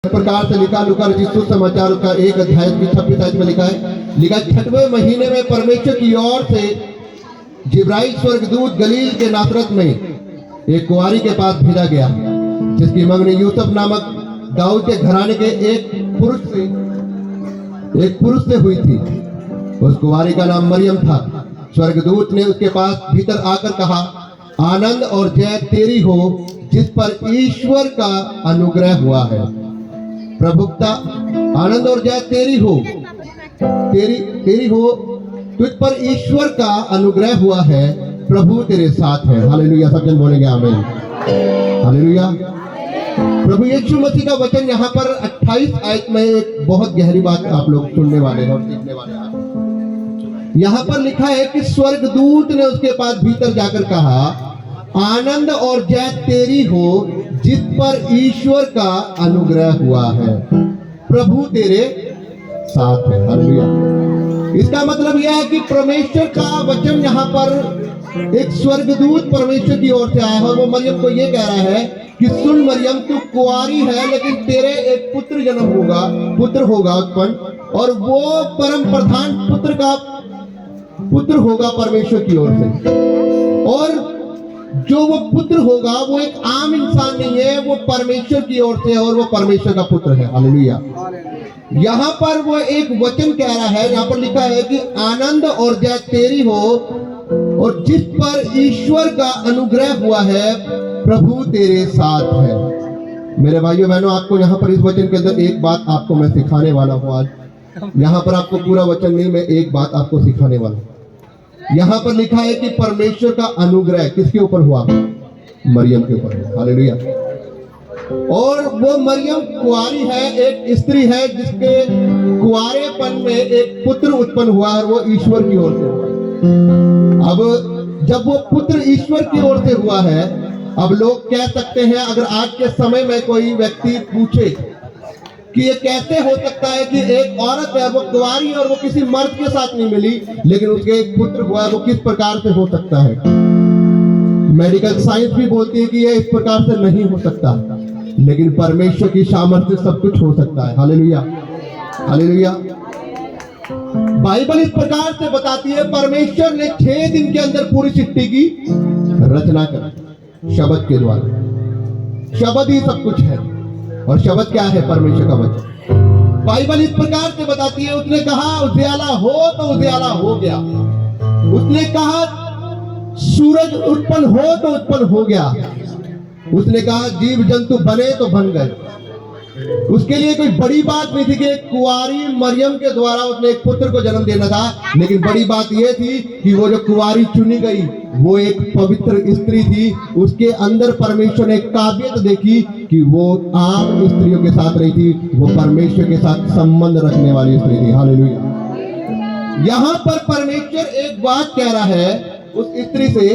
प्रकार से लिखा लुका रचित सुसमाचार का 1 अध्याय की 26 आयत में लिखा है 6वें महीने में परमेश्वर की ओर से जिब्राइल स्वर्गदूत गलील के नासरत में एक कुंवारी के पास भेजा गया, जिसकी मंगनी यूसुफ नामक दाऊद के घराने के एक पुरुष से हुई थी। उस कुंवारी का नाम मरियम था। स्वर्गदूत ने उसके पास भीतर आकर कहा, आनंद और जय तेरी हो जिस पर ईश्वर का अनुग्रह हुआ है। प्रभुता आनंद और जय तेरी हो, तेरी हो, तुझ पर ईश्वर का अनुग्रह हुआ है, प्रभु तेरे साथ है। हालेलुया। सब जन बोलेंगे आमीन। हालेलुया। प्रभु यीशु मसीह का वचन यहाँ पर 28 आयत में एक बहुत गहरी बात आप लोग सुनने वाले हैं और सीखने वाले हैं। यहाँ पर लिखा है कि स्वर्गदूत ने उसके पास भीतर जाकर कहा, आनंद और जय तेरी हो जिस पर ईश्वर का अनुग्रह हुआ है, प्रभु तेरे साथ है। हालेलुया। इसका मतलब यह है कि परमेश्वर का वचन यहाँ पर एक स्वर्गदूत परमेश्वर की ओर से आया है और वो मरियम को ये कह रहा है कि सुन मरियम, तू कुंवारी है लेकिन तेरे एक पुत्र होगा उत्पन्न, और वो परम प्रधान पुत्र होगा परमेश्वर की ओर से। और जो वो पुत्र होगा वो एक आम इंसान नहीं है, वो परमेश्वर की ओर से और वो परमेश्वर का पुत्र है। हालेलुया। यहाँ पर वो एक वचन कह रहा है, यहाँ पर लिखा है कि आनंद और जय तेरी हो और जिस पर ईश्वर का अनुग्रह हुआ है, प्रभु तेरे साथ है। मेरे भाइयों बहनों, आपको यहाँ पर इस वचन के अंदर एक बात आपको मैं सिखाने वाला हूँ आज। यहाँ पर आपको पूरा वचन नहीं, मैं एक बात आपको सिखाने वाला हूँ। यहाँ पर लिखा है कि परमेश्वर का अनुग्रह किसके ऊपर हुआ? मरियम के ऊपर हुआ। हालेलुया। और वो मरियम कुंवारी है, एक स्त्री है जिसके कुंवारेपन में एक पुत्र उत्पन्न हुआ और वो ईश्वर की ओर से हुआ। अब जब वो पुत्र ईश्वर की ओर से हुआ है, अब लोग कह सकते हैं, अगर आज के समय में कोई व्यक्ति पूछे कि ये कैसे हो सकता है कि एक औरत है, वो कुंवारी है और वो किसी मर्द के साथ नहीं मिली लेकिन उसके एक पुत्र हुआ है, वो किस प्रकार से हो सकता है? मेडिकल साइंस भी बोलती है कि ये इस प्रकार से नहीं हो सकता, लेकिन परमेश्वर की सामर्थ्य से सब कुछ हो सकता है। हालेलुया। हालेलुया। बाइबल इस प्रकार से बताती है, परमेश्वर ने 6 दिन के अंदर पूरी सृष्टि की रचना करी शब्द के द्वारा। शब्द ही सब कुछ है और शब्द क्या है? परमेश्वर का वचन। बाइबल इस प्रकार से बताती है, उसने कहा उजियाला हो तो उजियाला हो गया, उसने कहा सूरज उत्पन्न हो तो उत्पन्न हो गया, उसने कहा जीव जंतु बने तो बन गए। उसके लिए कोई बड़ी बात नहीं थी कि एक कुंवारी मरियम के द्वारा उसने एक पुत्र को जन्म देना था, लेकिन बड़ी बात यह थी कि वो जो कुंवारी चुनी गई वो एक पवित्र स्त्री थी। उसके अंदर परमेश्वर ने काबिलियत देखी कि वो आम स्त्रियों के साथ रही थी, वो परमेश्वर के साथ संबंध रखने वाली स्त्री थी। हालेलुया। यहाँ पर परमेश्वर एक बात कह रहा है उस स्त्री से,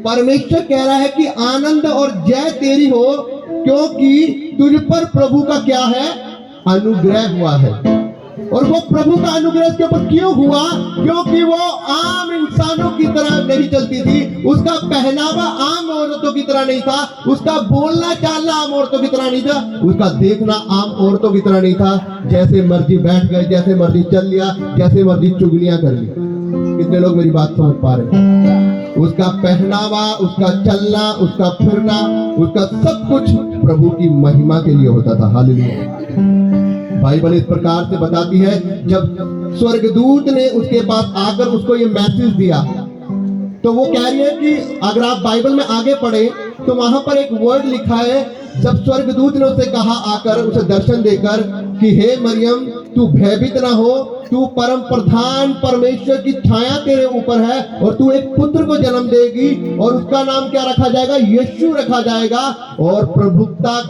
परमेश्वर कह रहा है कि आनंद और जय तेरी हो क्योंकि तुझ पर प्रभु का क्या है? अनुग्रह हुआ है। और वो प्रभु का अनुग्रह उसके ऊपर क्यों हुआ? क्योंकि वो आम इंसानों की तरह नहीं चलती थी, उसका पहनावा आम औरतों की तरह नहीं था, उसका बोलना चालना आम औरतों की तरह नहीं था, उसका देखना आम औरतों की तरह नहीं था। जैसे मर्जी बैठ गए, जैसे मर्जी चल लिया, जैसे मर्जी चुगलियां कर ली। कितने लोग मेरी बात समझ पा रहे हैं? उसका पहनावा, उसका चलना, उसका फिरना, उसका सब कुछ प्रभु की महिमा के लिए होता था। हालेलुया। बाइबल इस प्रकार से बताती है, जब स्वर्गदूत ने उसके पास आकर उसको ये मैसेज दिया, तो वो कह रही है कि अगर आप बाइबल में आगे पढ़े तो वहां पर एक वर्ड लिखा है, जब स्वर्गदूत ने उसे कहा आकर उसे दर्शन देकर कि हे मरियम, तू भयभीत ना हो, तू परम प्रधान परमेश्वर की छाया तेरे ऊपर है और तू एक पुत्र को जन्म देगी और उसका नाम क्या रखा जाएगा? यीशु रखा जाएगा। और प्रभुता,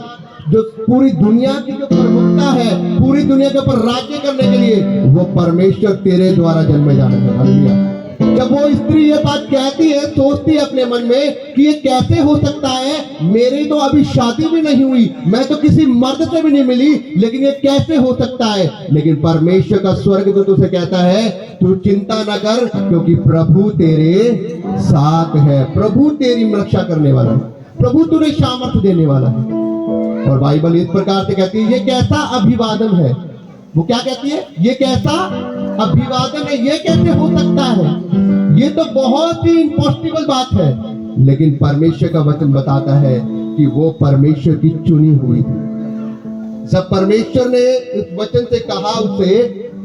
जो पूरी दुनिया की जो प्रभुता है, पूरी दुनिया के ऊपर राज्य करने के लिए, वो परमेश्वर तेरे द्वारा जन्मे जाने का। हालेलुया। जब वो स्त्री ये बात कहती है, सोचती है अपने मन में कि ये कैसे हो सकता है, मेरी तो अभी शादी भी नहीं हुई, मैं तो किसी मर्द से भी नहीं मिली, लेकिन ये कैसे हो सकता है? लेकिन परमेश्वर का स्वर्गदूत उसे कहता है, तू चिंता ना कर क्योंकि प्रभु तेरे साथ है, प्रभु तेरी रक्षा करने वाला है, प्रभु तुझे सामर्थ्य देने वाला है। और बाइबल इस प्रकार से कहती है, ये कैसा अभिवादन है। वो क्या कहती है? ये कैसा अभिवादन है, ये कैसे हो सकता है? ये तो बहुत ही इम्पॉसिबल बात है। लेकिन परमेश्वर का वचन बताता है कि वो परमेश्वर की चुनी हुई थी। जब परमेश्वर ने इस वचन से कहा उसे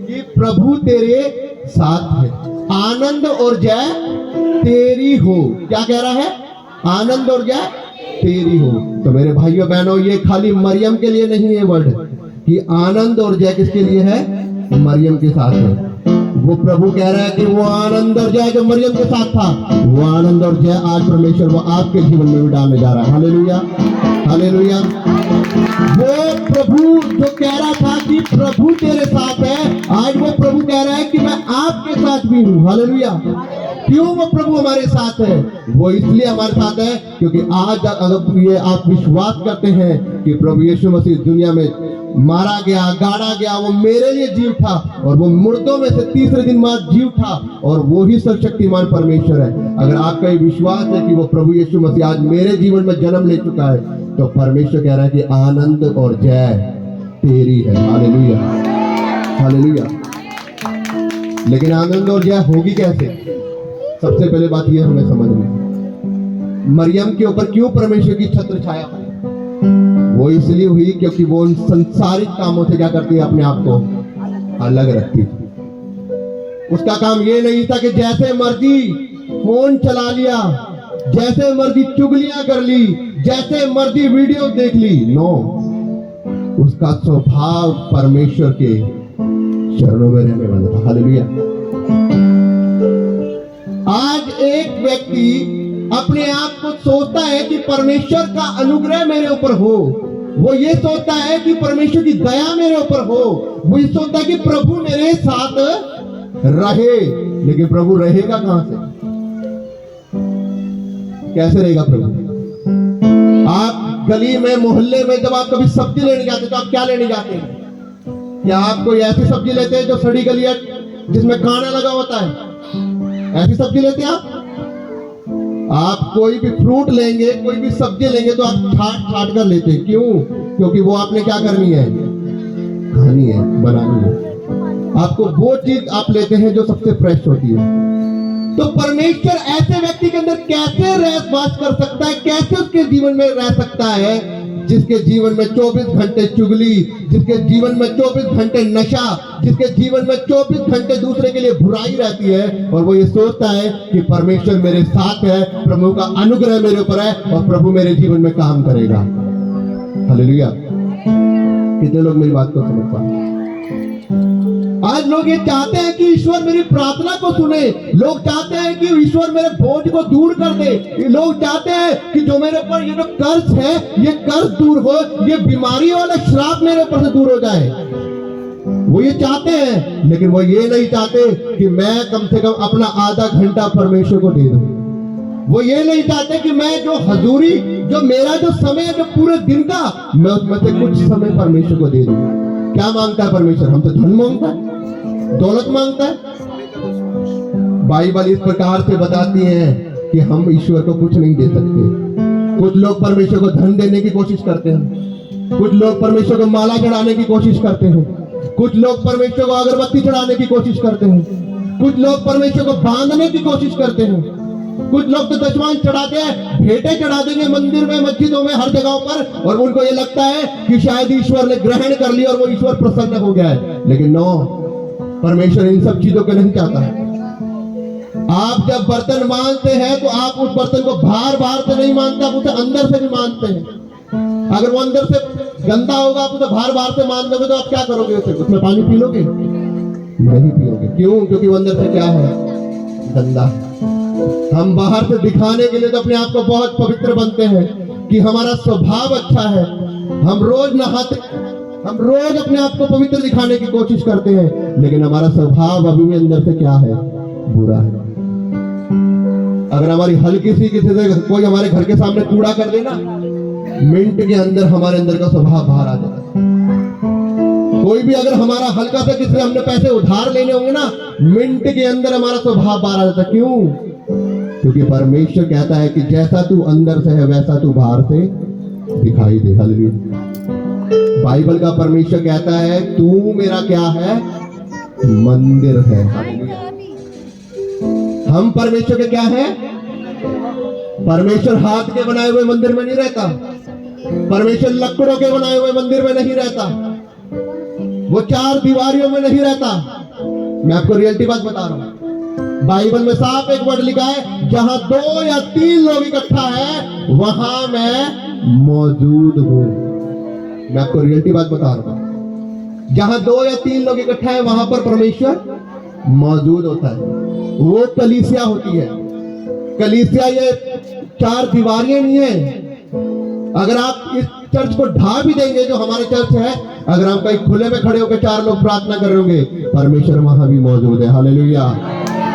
कि प्रभु तेरे साथ है, आनंद और जय तेरी हो। क्या कह रहा है? आनंद और जय तेरी हो। तो मेरे भाइयों बहनों, ये खाली मरियम के लिए नहीं है वर्ड कि आनंद और जय किसके लिए है? मरियम के साथ है। वो प्रभु कह रहा है कि वो आनंद और जय जो मरियम के साथ था, वो आनंद और जय आज परमेश्वर वो आपके जीवन में भी डालने जा रहा है। Hallelujah, hallelujah. वो प्रभु जो कह रहा था कि प्रभु तेरे साथ है, आज वो प्रभु कह रहा है कि मैं आपके साथ भी हूँ। हालेलुया। क्यों वो प्रभु हमारे साथ है? वो इसलिए हमारे साथ है क्योंकि आज अगर ये आप विश्वास करते हैं कि प्रभु यीशु मसीह दुनिया में मारा गया, गाड़ा गया, वो मेरे लिए जी उठा और वो मुर्दों में से तीसरे दिन बाद जी उठा और वो ही सर्वशक्तिमान परमेश्वर है। अगर आपका ये विश्वास है कि वो प्रभु यीशु मसीह आज मेरे जीवन में जन्म ले चुका है, तो परमेश्वर कह रहा है कि आनंद और जय तेरी है। Hallelujah, hallelujah. लेकिन आनंद और जय होगी कैसे? सबसे पहले बात यह हमें समझनी, मरियम के ऊपर क्यों परमेश्वर की छत्र छाया हुई? वो इसलिए हुई क्योंकि वो उन संसारिक कामों से क्या करती है? अपने आप को अलग रखती थी। उसका काम ये नहीं था कि जैसे मर्जी फोन चला लिया, जैसे मर्जी चुगलियां कर ली, जैसे मर्जी वीडियो देख ली। नो, उसका स्वभाव परमेश्वर के चरणों में रहने वाला था। हालेलुया। आज एक व्यक्ति अपने आप को सोचता है कि परमेश्वर का अनुग्रह मेरे ऊपर हो, वो ये सोचता है कि परमेश्वर की दया मेरे ऊपर हो, वो ये सोचता है कि प्रभु मेरे साथ रहे। लेकिन प्रभु रहेगा कहां से? कैसे रहेगा प्रभु? आप गली में, मोहल्ले में जब आप कभी सब्जी लेने जाते तो आप क्या लेने जाते हैं? क्या आप कोई ऐसी सब्जी लेते हैं जो सड़ी गली है, जिसमें कांटा लगा होता है? ऐसी सब्जी लेते हैं आप कोई भी फ्रूट लेंगे, कोई भी सब्जी लेंगे तो आप छाट कर लेते हैं। क्यों? क्योंकि वो आपने क्या करनी है? खानी है, बनानी है। आपको वो चीज आप लेते हैं जो सबसे फ्रेश होती है। तो परमेश्वर ऐसे व्यक्ति के अंदर कैसे वास कर सकता है? कैसे उसके जीवन में रह सकता है जिसके जीवन में 24 घंटे चुगली, जिसके जीवन में 24 घंटे नशा, जिसके जीवन में 24 घंटे दूसरे के लिए बुराई रहती है, और वो ये सोचता है कि परमेश्वर मेरे साथ है, प्रभु का अनुग्रह मेरे ऊपर है और प्रभु मेरे जीवन में काम करेगा। हालेलुया। कितने लोग मेरी बात को समझ पाए? आज लोग ये चाहते हैं कि ईश्वर मेरी प्रार्थना को सुने, लोग चाहते हैं कि ईश्वर मेरे बोझ को दूर कर दे, लोग चाहते हैं कि जो मेरे ऊपर ये जो कर्ज है, ये कर्ज दूर हो, ये बीमारी वाला श्राप मेरे ऊपर से दूर हो जाए। वो ये चाहते हैं, लेकिन वो ये नहीं चाहते कि मैं कम से कम अपना आधा घंटा परमेश्वर को दे दूं। वो ये नहीं चाहते कि मैं जो हजूरी, जो मेरा जो समय, जो पूरे दिन का, मैं उसमें से कुछ समय परमेश्वर को दे दूं। क्या मांगता है परमेश्वर? हमसे धन मांगता है, दौलत मांगता है। बाइबल इस प्रकार से बताती है कि हम ईश्वर को कुछ नहीं दे सकते। कुछ लोग परमेश्वर को धन देने की कोशिश करते हैं, कुछ लोग परमेश्वर को माला चढ़ाने की कोशिश करते हैं, कुछ लोग परमेश्वर को अगरबत्ती चढ़ाने की कोशिश करते हैं, कुछ लोग परमेश्वर को बांधने की कोशिश करते हैं, कुछ लोग तो दशवान चढ़ाते हैं, भेंटे चढ़ा देंगे मंदिर में, मस्जिदों में, हर जगहों पर, और उनको ये लगता है कि शायद ईश्वर ने ग्रहण कर लिया और वो ईश्वर प्रसन्न हो गया है। लेकिन नो, परमेश्वर इन सब चीजों को नहीं चाहता है। आप जब बर्तन मानते हैं तो आप उस बर्तन को बाहर से नहीं मानते, आप उसे अंदर से भी मानते हैं। अगर वो अंदर से गंदा होगा, आप उसे बाहर से मान दोगे तो आप क्या करोगे? उसमें पानी पी लोगे? नहीं पियोगे। क्यों? क्योंकि वो अंदर से क्या है? गंदा। हम बाहर से दिखाने के लिए तो अपने आप को बहुत पवित्र बनते हैं कि हमारा स्वभाव अच्छा है, हम रोज नहाते, हम रोज अपने आप को पवित्र दिखाने की कोशिश करते हैं, लेकिन हमारा स्वभाव अभी भी अंदर से क्या है? बुरा है। अगर हमारी हल्की सी किसी से कोई हमारे घर के सामने कूड़ा कर देना, मिनट के अंदर हमारे अंदर का स्वभाव बाहर आ जाता है। कोई भी अगर हमारा हल्का सा किसी से हमने पैसे उधार लेने होंगे ना, मिनट के अंदर हमारा स्वभाव बाहर आ जाता है। क्यों? क्योंकि परमेश्वर कहता है कि जैसा तू अंदर से है वैसा तू बाहर से दिखाई दे। हालेलुया। बाइबल का परमेश्वर कहता है तू मेरा क्या है, मंदिर है। हम परमेश्वर के क्या है? परमेश्वर हाथ के बनाए हुए मंदिर में नहीं रहता, परमेश्वर लकड़ों के बनाए हुए मंदिर में नहीं रहता, वो चार दीवारियों में नहीं रहता। मैं आपको रियलिटी बात बता रहा हूं, बाइबल में साफ एक वर्ड लिखा है, जहां 2 या 3 लोग इकट्ठा है वहां मैं मौजूद हूं। मैं आपको रियलिटी बात बता रहा हूं, जहां 2 या 3 लोग इकट्ठा है वहां पर परमेश्वर मौजूद होता है। वो कलीसिया होती है। कलीसिया ये 4 दीवारियां नहीं है। अगर आप इस चर्च को ढा भी देंगे जो हमारे चर्च है, अगर हम कहीं खुले में खड़े होकर 4 लोग प्रार्थना कर रहे होंगे, परमेश्वर वहां भी मौजूद है। हालेलुया।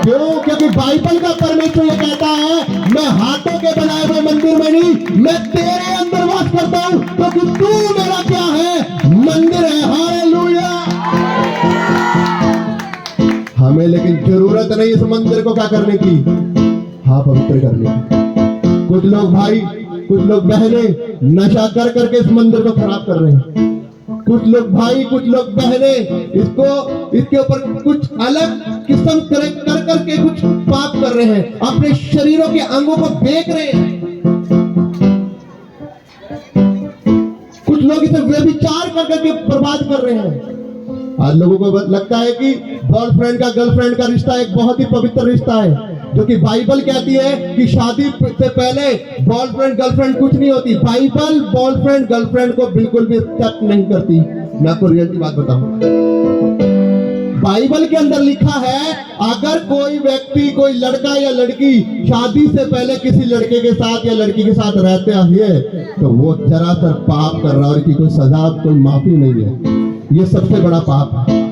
क्यों? क्योंकि बाइबल का परमेश्वर ये कहता है मैं हाथों के बनाए हुए मंदिर में नहीं, मैं तेरे अंदर वास करता हूं, क्योंकि तू मेरा क्या है, मंदिर है। हालेलुया। हमें लेकिन जरूरत नहीं इस मंदिर को क्या करने की, हाँ पवित्र करने की। कुछ लोग भाई, कुछ लोग बहने नशा कर करके इस मंदिर को खराब कर रहे हैं। कुछ लोग भाई, कुछ लोग बहने इसके ऊपर कुछ अलग किस्म कर करके कुछ पाप कर रहे हैं, अपने शरीरों के अंगों को बेच रहे हैं। कुछ लोग इसे व्यभिचार कर करके बर्बाद कर रहे हैं। आज लोगों को लगता है कि बॉयफ्रेंड का गर्लफ्रेंड का रिश्ता एक बहुत ही पवित्र रिश्ता है, जो कि बाइबल कहती है कि शादी से पहले बॉयफ्रेंड गर्लफ्रेंड कुछ नहीं होती। बाइबल बॉयफ्रेंड गर्लफ्रेंड को बिल्कुल भी एक्सेप्ट नहीं करती। मैं आपको रियलिटी बात बताऊं, बाइबल के अंदर लिखा है अगर कोई व्यक्ति, कोई लड़का या लड़की शादी से पहले किसी लड़के के साथ या लड़की के साथ रहते हैं तो वो सरासर पाप कर रहा है और इसकी कोई सजा, कोई माफी नहीं है। ये सबसे बड़ा पाप है।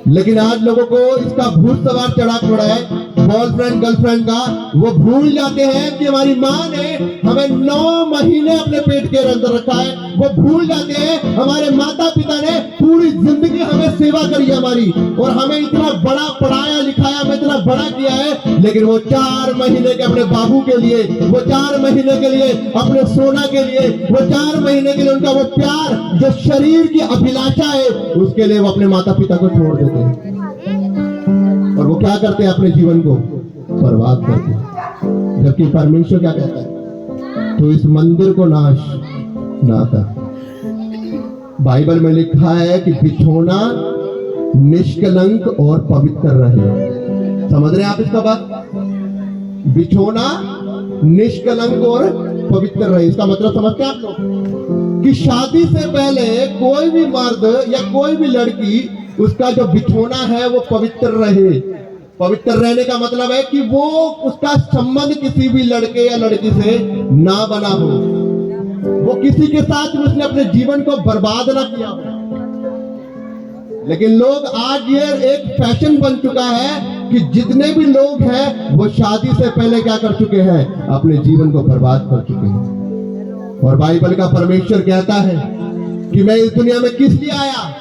लेकिन आज लोगों को इसका भूत सवार चढ़ा पड़ा है बॉयफ्रेंड गर्लफ्रेंड का। वो भूल जाते हैं कि हमारी माँ ने हमें 9 महीने अपने पेट के अंदर रखा है। वो भूल जाते हैं हमारे माता पिता ने पूरी जिंदगी हमें सेवा करी है हमारी, और हमें इतना बड़ा पढ़ाया लिखाया, हमें इतना बड़ा किया है। लेकिन वो 4 महीने के अपने बाबू के लिए, वो 4 महीने के लिए अपने सोना के लिए, वो 4 महीने के लिए उनका वो प्यार जो शरीर की अभिलाषा है, उसके लिए वो अपने माता पिता को छोड़ देते हैं। और वो क्या करते हैं, अपने जीवन को बर्बाद करते हैं। जबकि परमेश्वर क्या कहता है, तो इस मंदिर को नाश ना कर। बाइबल में लिखा है कि बिछोना निष्कलंक और पवित्र रहे। समझ रहे हैं आप इसका बात? बिछोना निष्कलंक और पवित्र रहे, इसका मतलब समझते हैं आप लोग कि शादी से पहले कोई भी मर्द या कोई भी लड़की, उसका जो बिछोना है वो पवित्र रहे। पवित्र रहने का मतलब है कि वो उसका संबंध किसी भी लड़के या लड़की से ना बना हो, वो किसी के साथ उसने अपने जीवन को बर्बाद ना किया हो। लेकिन लोग आज ये एक फैशन बन चुका है कि जितने भी लोग हैं वो शादी से पहले क्या कर चुके हैं, अपने जीवन को बर्बाद कर चुके हैं। और बाइबल का परमेश्वर कहता है कि मैं इस दुनिया में किस लिए आया।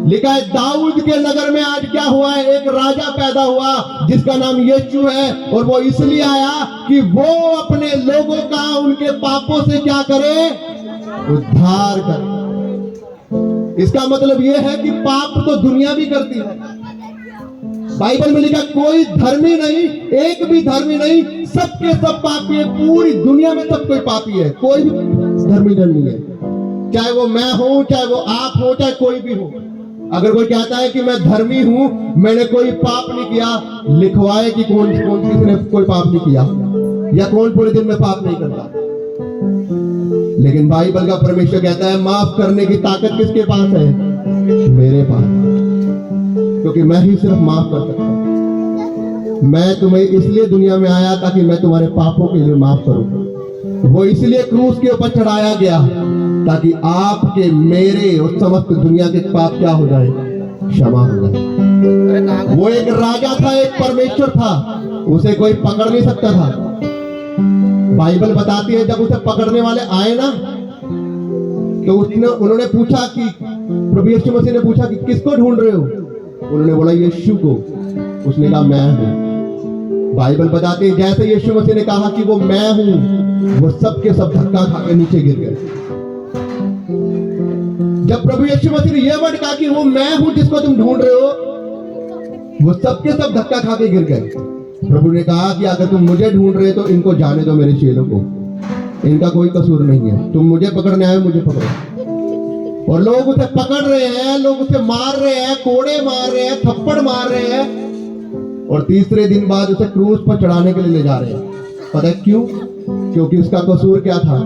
लिखा है दाऊद के नगर में आज क्या हुआ है, एक राजा पैदा हुआ जिसका नाम यीशु है, और वो इसलिए आया कि वो अपने लोगों का उनके पापों से क्या करे, उद्धार करे। इसका मतलब यह है कि पाप तो दुनिया भी करती है। बाइबल में लिखा कोई धर्मी नहीं, एक भी धर्मी नहीं, सबके सब पापी है। पूरी दुनिया में सब कोई पापी है, कोई भी धर्मी नहीं है। चाहे वो मैं हूं, चाहे वो आप हो, चाहे कोई भी हो। अगर कोई कहता है कि मैं धर्मी हूं, मैंने कोई पाप नहीं किया, लिखवाए कि कौन किसी ने कोई पाप नहीं किया, या कौन पूरे दिन में पाप नहीं करता। लेकिन बाइबल का परमेश्वर कहता है माफ करने की ताकत किसके पास है, मेरे पास, क्योंकि मैं ही सिर्फ माफ कर सकता हूं। मैं तुम्हें इसलिए दुनिया में आया ताकि मैं तुम्हारे पापों के लिए माफ करूं। वो इसलिए क्रूस के ऊपर चढ़ाया गया ताकि आपके, मेरे और समस्त दुनिया के पाप क्या हो जाए, क्षमा हो जाए। वो एक राजा था, एक परमेश्वर था, उसे कोई पकड़ नहीं सकता था। बाइबल बताती है जब उसे पकड़ने वाले आए ना, तो उन्होंने पूछा कि प्रभु यीशु मसीह ने पूछा कि किसको ढूंढ रहे हो। उन्होंने बोला यीशु को। उसने कहा मैं हूं। बाइबल बताते हैं जैसे यीशु मसीह ने कहा कि वो मैं हूं, वो सब के सब धक्का खा के नीचे गिर गए। जब प्रभु यीशु मसीह ने यह वर्ड कहा कि वो मैं हूं जिसको तुम ढूंढ रहे हो, वो सबके सब धक्का खा के गिर गए। प्रभु ने कहा कि अगर तुम मुझे ढूंढ रहे तो इनको जाने दो, मेरे चेलों को, इनका कोई कसूर नहीं है। तुम मुझे पकड़ने आए, मुझे पकड़ो। और लोग उसे पकड़ रहे हैं, लोग उसे मार रहे हैं, कोड़े मार रहे हैं, थप्पड़ मार रहे हैं, और तीसरे दिन बाद उसे क्रूस पर चढ़ाने के लिए ले जा रहे हैं। पता है क्यों? क्योंकि उसका कसूर क्या था?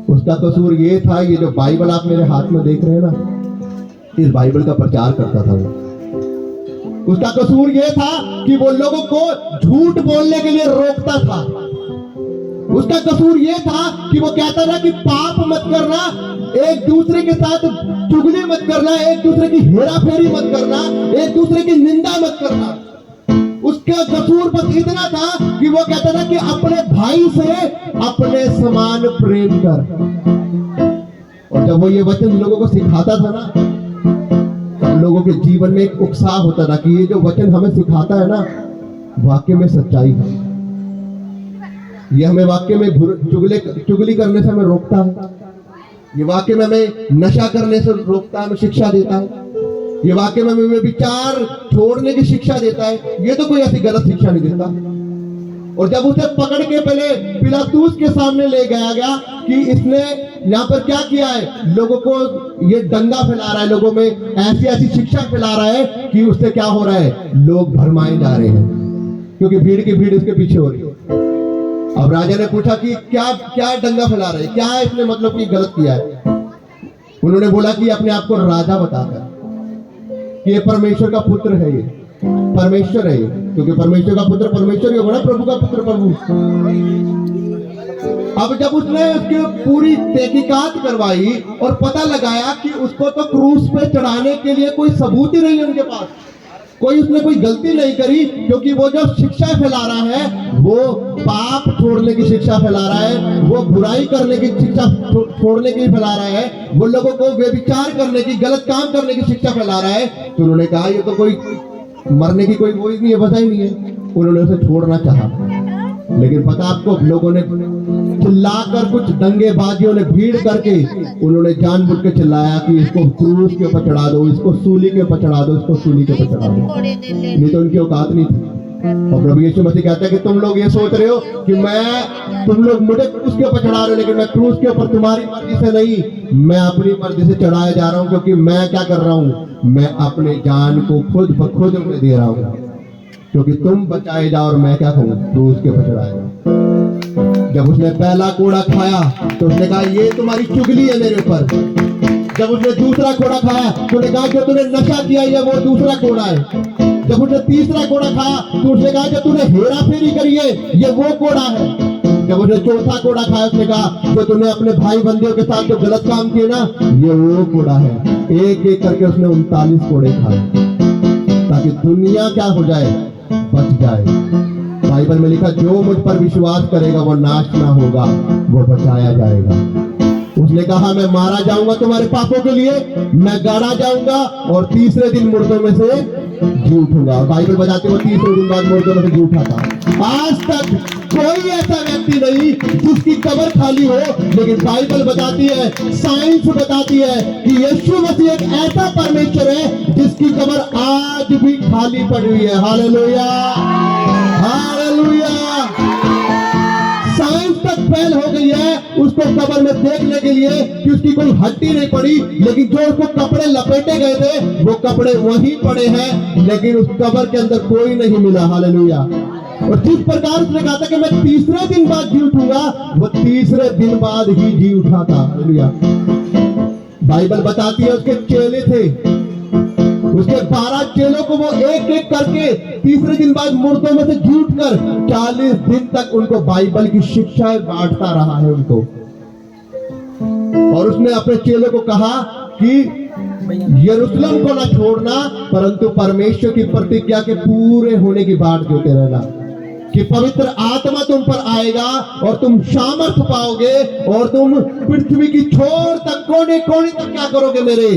उसका कसूर ये था, ये जो बाइबल आप मेरे हाथ में देख रहे हैं ना, इस बाइबल का प्रचार करता था वो। उसका कसूर ये था कि वो लोगों को झूठ बोलने के लिए रोकता था। उसका कसूर ये था कि वो कहता था कि पाप मत करना, एक दूसरे के साथ चुगली मत करना, एक दूसरे की हेराफेरी मत करना, एक दूसरे की निंदा मत करना। उसका कसूर बस इतना था कि वो कहता था कि अपने भाई से अपने समान प्रेम कर। और जब वो ये वचन लोगों को सिखाता था ना, तब लोगों के जीवन में एक उत्साह होता था कि ये जो वचन हमें सिखाता है ना, वाकई में सच्चाई है। ये हमें वाकई में चुगली करने से हमें रोकता है। ये वाकई में हमें नशा करने से रोकता है, हमें शिक्षा देता है। ये वाकई में हमें विचार छोड़ने की शिक्षा देता है। ये तो कोई ऐसी गलत शिक्षा नहीं देता। और जब उसे पकड़ के पहले पिलातूस के सामने ले गया गया कि इसने यहाँ पर क्या किया है, लोगों को ये दंगा फैला रहा है, लोगों में ऐसी ऐसी शिक्षा फैला रहा है कि उससे क्या हो रहा है, लोग भरमाए जा रहे हैं, क्योंकि भीड़ की भीड़ उसके पीछे हो रही है। अब राजा ने पूछा कि क्या क्या दंगा फैला रहे, क्या है इसने मतलब कि गलत किया है। उन्होंने बोला कि अपने आप को राजा बताकर कि ये परमेश्वर का पुत्र है, ये परमेश्वर है, ये क्योंकि परमेश्वर का पुत्र परमेश्वर ही होगा ना, प्रभु का पुत्र प्रभु। अब जब उसने उसकी पूरी तहकीकात करवाई और पता लगाया कि उसको तो क्रूस पे चढ़ाने के लिए कोई सबूत ही नहीं है उनके पास, उसने कोई गलती नहीं करी, क्योंकि वो जो शिक्षा फैला रहा है वो पाप छोड़ने की शिक्षा फैला रहा है, वो बुराई करने की शिक्षा छोड़ने की फैला रहा है, वो लोगों को व्यभिचार करने की, गलत काम करने की शिक्षा फैला रहा है। तो उन्होंने कहा ये तो कोई मरने की कोई वो नहीं है, वजह ही नहीं है। उन्होंने उसे छोड़ना चाहा, लेकिन पता आपको, लोगों ने चिल्लाकर, कुछ दंगेबाजियों ने भीड़ करके उन्होंने जानबूझ के चिल्लाया कि इसको क्रूस के ऊपर चढ़ा दो, इसको सूली के ऊपर चढ़ा दो, इसको सूली के ऊपर चढ़ा दो। नहीं तो उनकी औकात नहीं थी। और प्रभु यीशु मसीह कहते हैं कि तुम लोग ये सोच रहे हो कि तुम लोग मुझे क्रूस के ऊपर चढ़ा रहे हो, लेकिन मैं क्रूस के ऊपर तुम्हारी मर्जी से नहीं, मैं अपनी मर्जी से चढ़ाया जा रहा हूँ। क्योंकि मैं क्या कर रहा हूँ, मैं अपने जान को खुद ब खुद में दे रहा हूँ, क्योंकि तुम बचाए जाओ और मैं क्या करूं, क्रूस के ऊपर चढ़ाया जाऊं। जब उसने पहला कोड़ा खाया तो उसने कहा ये तुम्हारी चुगली है मेरे ऊपर। जब उसने दूसरा कोड़ा खाया तो उसने कहा जो तूने नशा किया है वो दूसरा कोड़ा है। जब उसने तीसरा कोड़ा खाया तो उसने कहा जो तूने हेरा फेरी करी है ये वो कोड़ा है। जब उसने चौथा कोड़ा खाया उसने कहा जो तूने अपने भाई बंदियों के साथ जो गलत काम किए ना, ये वो कोड़ा है। एक एक करके उसने 39 कोड़े खाए ताकि दुनिया क्या हो जाए, बच जाए। बाइबल में लिखा जो मुझ पर विश्वास करेगा वो नाश ना होगा, वो बचाया जाएगा। उसने कहा मैं मारा जाऊंगा तुम्हारे पापों के लिए, मैं गाड़ा जाऊंगा और तीसरे दिन मुर्दों में से जी उठूंगा। बाइबल बताते वो तीसरे दिन बाद मुर्दों में से जी उठा था। आज तक कोई ऐसा व्यक्ति नहीं जिसकी कब्र खाली हो, लेकिन बाइबल बताती है, साइंस बताती है कि यीशु मसीह एक ऐसा परमेश्वर है जिसकी कब्र आज भी खाली पड़ी हुई है। Hallelujah, hallelujah. साइंस तक फेल हो गई है उसको कब्र में देखने के लिए कि उसकी कोई हड्डी नहीं पड़ी, लेकिन जो उसको कपड़े लपेटे गए थे वो कपड़े वहीं पड़े हैं, लेकिन उस कब्र के अंदर कोई नहीं मिला। हालेलुया। और जिस प्रकार उसने कहा था कि मैं तीसरे दिन बाद जी उठूंगा, वो तीसरे दिन बाद ही जी उठा था। हालेलुया। बाइबल बताती है उसके चेले थे, उसके 12 चेलों को वो एक एक करके तीसरे दिन बाद मुर्दों में से जी उठकर 40 दिन तक उनको बाइबल की शिक्षाएं बांटता रहा है उनको। और उसने अपने चेलों को कहा कि यरूशलेम को ना छोड़ना, परंतु परमेश्वर की प्रतिज्ञा के पूरे होने की बाट जोते रहना, कि पवित्र आत्मा तुम पर आएगा और तुम सामर्थ पाओगे और तुम पृथ्वी की छोर तक, कोने कोने तक क्या करोगे, मेरे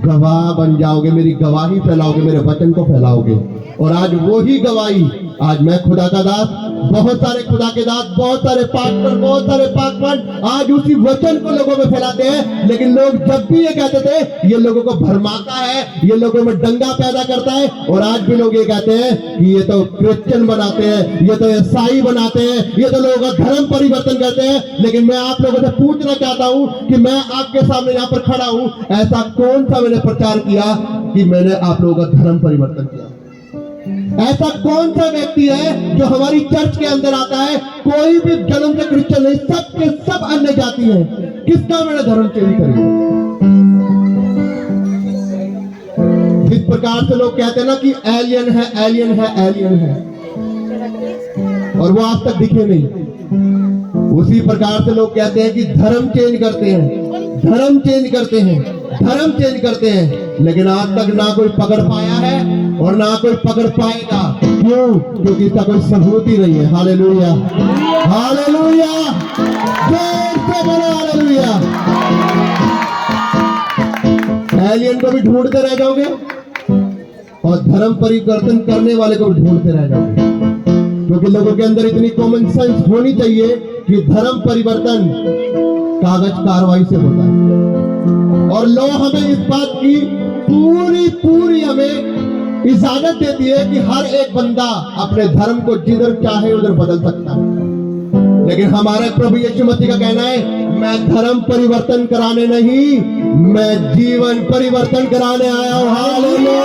गवाह बन जाओगे, मेरी गवाही फैलाओगे, मेरे वचन को फैलाओगे। और आज वो ही गवाही, आज मैं खुदा का दास बहुत सारे खुदा के दास, बहुत सारे पास्टर, बहुत सारे पाकमन आज उसी वचन को लोगों में फैलाते हैं। लेकिन लोग जब भी ये कहते थे ये लोगों को भरमाता है, ये लोगों में दंगा पैदा करता है, और आज भी लोग ये कहते हैं कि ये तो क्रिश्चियन बनाते हैं, ये तो ईसाई बनाते हैं, ये तो लोगों का धर्म परिवर्तन करते हैं। लेकिन मैं आप लोगों से पूछना चाहता हूं कि मैं आपके सामने यहाँ पर खड़ा हूं, ऐसा कौन सा मैंने प्रचार किया कि मैंने आप लोगों का धर्म परिवर्तन किया? ऐसा कौन सा व्यक्ति है जो हमारी चर्च के अंदर आता है, कोई भी जन्म से क्रिश्चियन नहीं, सब के सब अन्य जाति हैं, किसका मैंने धर्म चेंज करेगा? जिस प्रकार से लोग कहते हैं ना कि एलियन है, एलियन है, एलियन है, और वो आज तक दिखे नहीं, उसी प्रकार से लोग कहते हैं कि धर्म चेंज करते हैं, धर्म चेंज करते हैं, धर्म चेंज करते हैं, लेकिन आज तक ना कोई पकड़ पाया है और ना कोई पकड़ पाएगा। क्यों? क्योंकि इसका कोई सबूत ही नहीं है। हालेलुया, हालेलुया, जोर से बोलो हालेलुया। एलियन को भी ढूंढते रह जाओगे और धर्म परिवर्तन करने वाले को भी ढूंढते रह जाओगे, क्योंकि लोगों के अंदर इतनी कॉमन सेंस होनी चाहिए कि धर्म परिवर्तन कागज कार्रवाई से होता है। और लो हमें इस बात की पूरी हमें इजाजत देती है कि हर एक बंदा अपने धर्म को जिधर चाहे उधर बदल सकता है। लेकिन हमारे प्रभु यीशु मसीह का कहना है, मैं धर्म परिवर्तन कराने नहीं, मैं जीवन परिवर्तन कराने आया हूं। हालेलुया,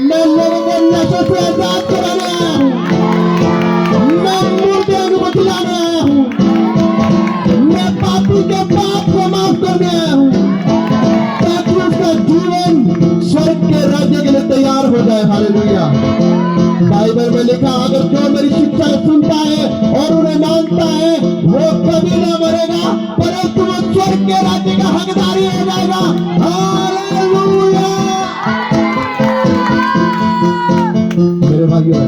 मैं लोगों को नशे से आजाद कराने आया हूं, मैं मुर्दों को बचाने आया हूं, मैं पापी के पाप को माफ करने आया हूं, ताकि उसका जीवन स्वर्ग के राज्य के लिए तैयार हो जाए। हालेलुया। बाइबल में लिखा, अगर जो मेरी शिक्षा सुनता है और उन्हें मानता है वो कभी ना मरेगा, परंतु वो स्वर्ग के राज्य का हकदारी हो जाएगा। हालेलुया। मेरे भाइयों,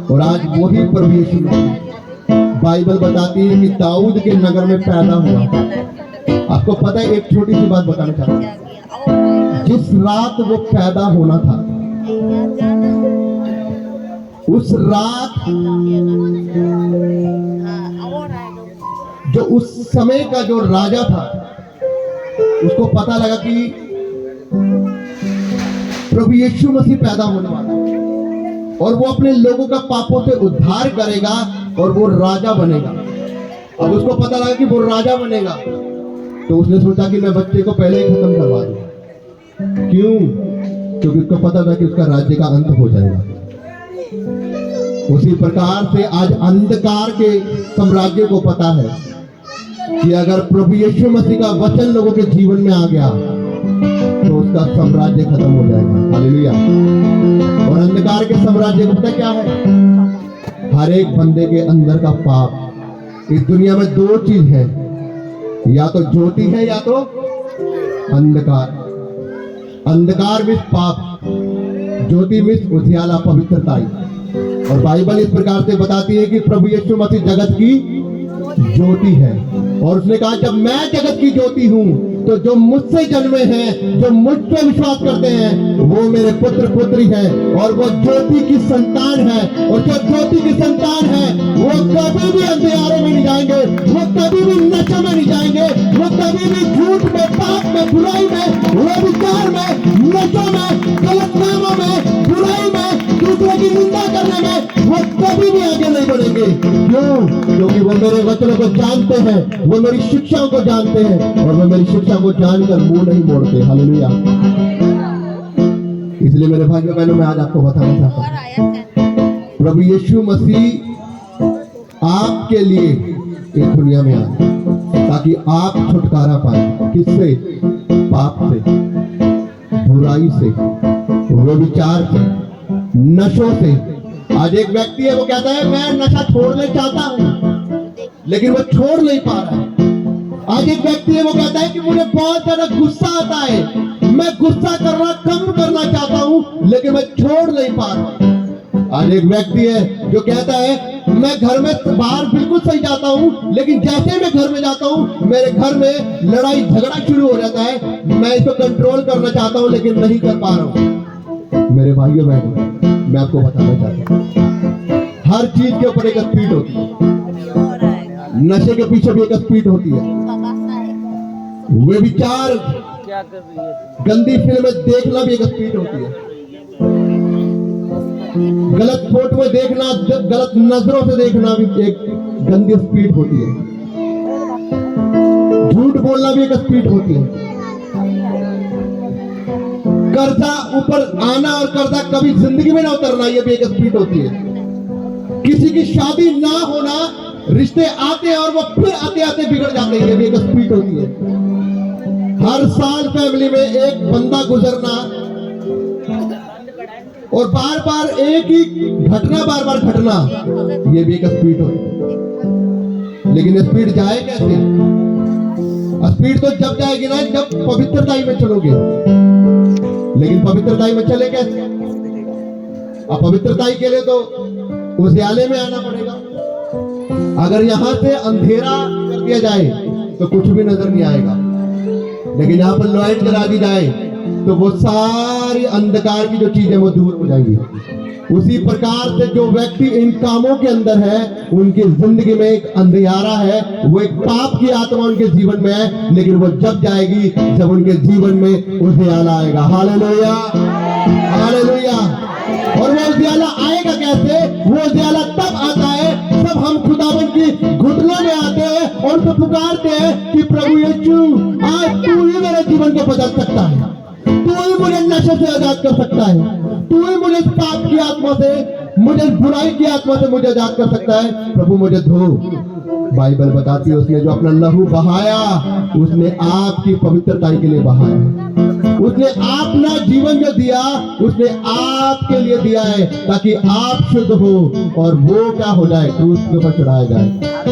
और आज वही प्रभु यीशु बाइबल बताती है कि दाऊद के नगर में पैदा हुआ। आपको पता है, एक छोटी सी बात बताना चाहता हूं, जिस रात वो पैदा होना था, उस रात जो उस समय का जो राजा था, उसको पता लगा कि प्रभु यीशु मसीह पैदा होने वाला है और वो अपने लोगों का पापों से उद्धार करेगा और वो राजा बनेगा। अब उसको पता लगा कि वो राजा बनेगा, तो उसने सोचा कि मैं बच्चे को पहले ही खत्म करवा दूं। क्यों? क्योंकि उसको पता था कि उसका राज्य का अंत हो जाएगा। उसी प्रकार से आज अंधकार के साम्राज्य को पता है कि अगर प्रभु यीशु मसीह का वचन लोगों के जीवन में आ गया तो उसका साम्राज्य खत्म हो जाएगा। हालेलुया। और अंधकार के साम्राज्य को पता क्या है? हर एक बंदे के अंदर का पाप। इस दुनिया में दो चीज है, या तो ज्योति है या तो अंधकार। अंधकार में पाप, ज्योति में उजियाला, पवित्रता। और बाइबल इस प्रकार से बताती है कि प्रभु यीशु मसीह जगत की ज्योति है, और उसने कहा जब मैं जगत की ज्योति हूं तो जो मुझसे जन्मे हैं, जो मुझ पे विश्वास करते हैं, वो मेरे पुत्र पुत्री हैं और वो ज्योति की संतान है। और जो ज्योति की संतान है वो कभी भी अंधेरे में नहीं जाएंगे, वो कभी भी नशे में नहीं जाएंगे, वो कभी भी झूठ में, पाप में, बुराई में, व्यभिचार में, नशों में, गलत कामों में, बुराई में, दूसरे की निंदा करने में वो कभी भी आगे नहीं बढ़ेंगे। क्यों? क्योंकि वो मेरे वचनों को जानते हैं, वो मेरी शिक्षाओं को जानते हैं और वो मेरी शिक्षा को जानकर मुंह नहीं मोड़ते। हालेलुया। इसलिए मेरे भाइयों बहनों, मैं आज आपको बताना चाहता हूं, प्रभु यीशु मसीह आपके लिए इस दुनिया में आए ताकि आप छुटकारा पाए। किससे? पाप से, बुराई से, व्यभिचार से, नशों से। आज एक व्यक्ति है, वो कहता है मैं नशा छोड़ना चाहता हूं, लेकिन वो छोड़ नहीं पा रहा है। आज एक व्यक्ति है, वो कहता है कि मुझे बहुत ज्यादा गुस्सा आता है, मैं गुस्सा करना कम करना चाहता हूं, लेकिन मैं छोड़ नहीं पा रहा। आज एक व्यक्ति है जो कहता है मैं घर में बाहर बिल्कुल सही जाता हूं, लेकिन जैसे मैं घर में जाता हूं मेरे घर में लड़ाई झगड़ा शुरू हो जाता है, मैं इसको कंट्रोल करना चाहता हूं लेकिन नहीं कर पा रहा हूं। मेरे भाइयों बहनों, मैं आपको बताना चाहता हूँ, हर चीज के ऊपर एक स्पीड होती है। नशे के पीछे भी एक स्पीड होती है। वे विचार गंदी फिल्में देखना भी एक स्पीड होती है। गलत फोटो में देखना, गलत नजरों से देखना भी एक गंदी स्पीड होती है। झूठ बोलना भी एक स्पीड होती है। कर्जा ऊपर आना और कर्जा कभी जिंदगी में ना उतरना, ये भी एक स्पीड होती है। किसी की शादी ना होना, रिश्ते आते हैं और वो फिर आते आते बिगड़ जाते हैं, ये भी एक स्पीड होती है। हर साल फैमिली में एक बंदा गुजरना और बार बार एक ही घटना बार बार घटना, ये भी एक स्पीड होती है। लेकिन स्पीड जाए कैसे? स्पीड तो जब जाएगी ना जब पवित्रताई में चलोगे। लेकिन पवित्रताई में चले कैसे? अब पवित्रताई के लिए तो उजियाले में आना पड़ेगा। अगर यहां से अंधेरा कर दिया जाए तो कुछ भी नजर नहीं आएगा, लेकिन यहां पर लाइट जला दी जाए तो वो सारी अंधकार की जो चीजें वो दूर हो जाएंगी। उसी प्रकार से जो व्यक्ति इन कामों के अंदर है, उनकी जिंदगी में एक अंधियारा है, वो एक पाप की आत्मा उनके जीवन में है, लेकिन वो जब जाएगी जब उनके जीवन में उजियाला आएगा। Hallelujah, hallelujah. और वो उजियाला आएगा कैसे? वो उजियाला तब आता है जब हम खुदावंद की घुटनों में आते हैं और तो पुकारते हैं कि प्रभु यीशु, आज तू ही मेरे जीवन को बदल सकता है, तू ही मुझे नशे से आजाद कर सकता है, तू ही मुझे पाप की आत्मा से, मुझे बुराई की आत्मा से मुझे आजाद कर सकता है। प्रभु मुझे धो। बाइबल बताती है उसने जो अपना लहू बहाया, उसने आपकी पवित्रता के लिए बहाया। उसने अपना जीवन जो दिया, उसने आपके लिए दिया है ताकि आप शुद्ध हो और वो क्या हो जाए, क्रूस के ऊपर चढ़ाया जाए।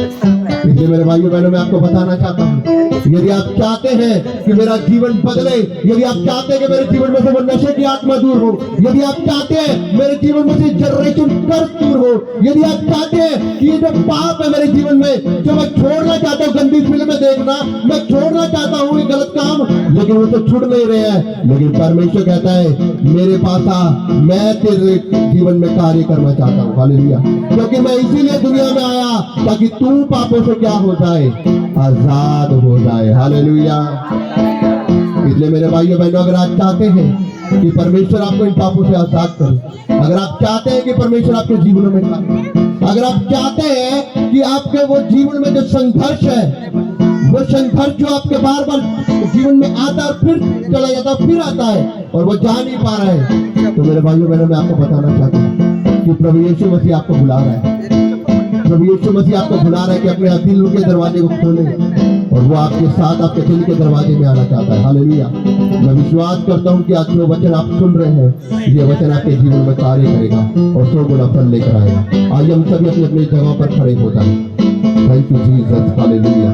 इसलिए मेरे भाइयों बहनों, मैं आपको बताना चाहता हूँ, यदि आप चाहते हैं कि मेरा जीवन बदले, यदि आप चाहते हैं कि मेरे जीवन में से वो नशे की आत्मा दूर हो, यदि आप चाहते हैं मेरे जीवन में से जनरेशन कर्ज दूर हो, यदि आप चाहते हैं कि ये जो पाप है मेरे जीवन में, जो मैं छोड़ना चाहता हूँ, गंदी फिल्में देखना, मैं छोड़ना चाहता हूँ ये गलत काम, लेकिन वो तो छुड़ नहीं रहे हैं। लेकिन परमेश्वर कहता है मेरे पास आ, मैं तेरे जीवन में कार्य करना चाहता हूँ। हालेलुया। क्योंकि मैं इसीलिए दुनिया में आया ताकि तू पापों से क्या हो जाए, आजाद हो जाए। हालेलुया। इसलिए मेरे भाइयों बहनों, अगर आप चाहते हैं कि परमेश्वर आपको इन पापों से आजाद करे, अगर आप चाहते हैं कि परमेश्वर आपके जीवन में करे, अगर आप चाहते हैं कि आपके वो जीवन में जो संघर्ष है, वो संघर्ष जो आपके बार बार जीवन में आता है, फिर चला जाता है, फिर आता है और वो जा नहीं पा रहा है, तो मेरे भाइयों बहनों, मैं आपको बताना चाहता हूँ कि प्रभु यीशु मसीह आपको बुला रहा है। प्रभु यीशु मसीह आपको बुला रहा है कि अपने दिल के दरवाजे को खोले और वो आपके साथ आपके दिल के दरवाजे में आना चाहता है। हालेलुया। मैं विश्वास करता हूँ कि आज जो वचन आप सुन रहे हैं, ये वचन आपके जीवन में कार्य करेगा और 100 गुना फल लेकर आएगा। आज हम सभी अपनी अपनी जगह पर खड़े हो जाएं। Thank you Jesus. हालेलुया।